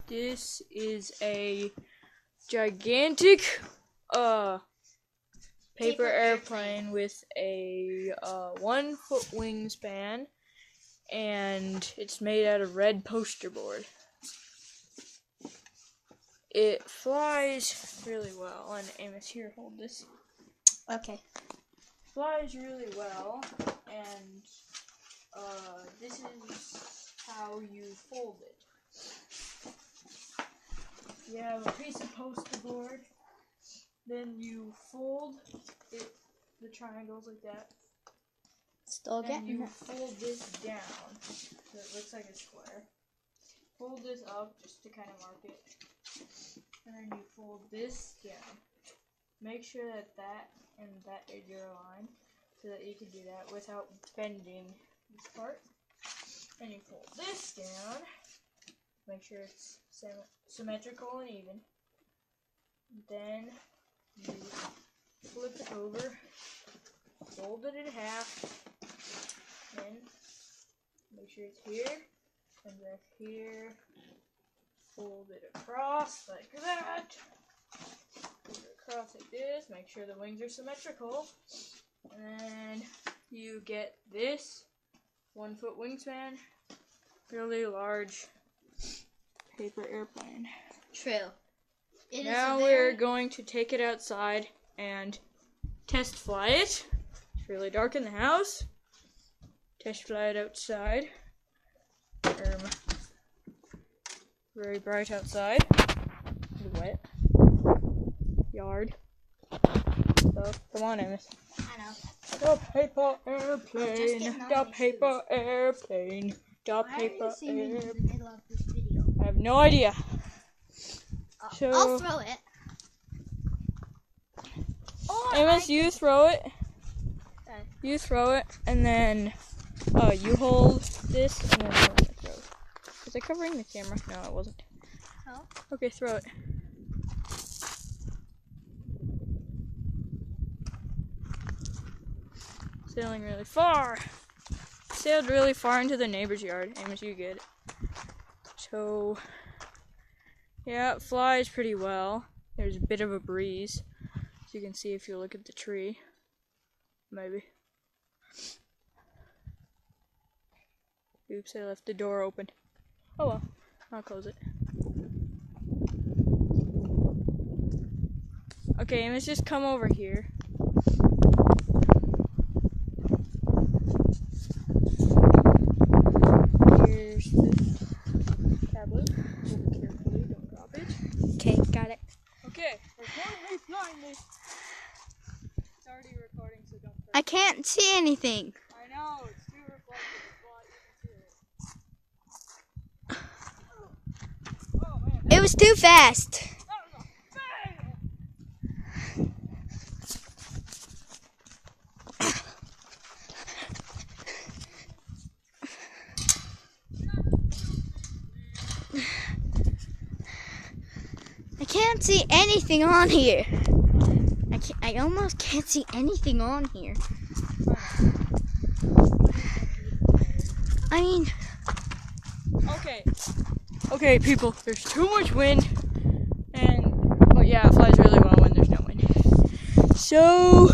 This is a gigantic paper airplane with a 1 foot wingspan, and it's made out of red poster board. It flies really well, and Amos, here, hold this. Okay. Flies really well, and this is how you fold it. You have a piece of poster board, then you fold it, the triangles like that. Still and getting you it. fold this down so it looks like a square. Fold this up just to kind of mark it, and then you fold this down. Make sure that that and that is your line so that you can do that without bending this part. And you fold this down. Make sure it's symmetrical and even. Then you flip it over, fold it in half, then make sure it's here, and back here, fold it across like that, fold it across like this, make sure the wings are symmetrical, and then you get this 1 foot wingspan, really large paper airplane. True. Now we're going to take it outside and test fly it. It's really dark in the house. Test fly it outside. Very bright outside. Wet. Yard. So, come on, Amos. I know. The paper airplane. The paper airplane. The paper airplane. In the middle of this video. I have no idea. So, I'll throw it. Amos, you throw it. You throw it, and then you hold this, and then I'll throw it. Was I covering the camera? No, it wasn't. Oh. Okay, throw it. Sailing really far. Sailed really far into the neighbor's yard. Amos, you get it. So, yeah, it flies pretty well. There's a bit of a breeze, as you can see if you look at the tree. Maybe. Oops, I left the door open. Oh well, I'll close it. Okay, let's just come over here. Here's the tablet. Hold it carefully, don't drop it. Okay, got it. Okay, we're currently flying this. It's already recording, so don't press. I can't see anything. I know, it's too reflective. Oh man, It was too fast. that was a fail! I can't see anything on here. I almost can't see anything on here. I mean, Okay, people, there's too much wind, but yeah, it flies really well when there's no wind. So,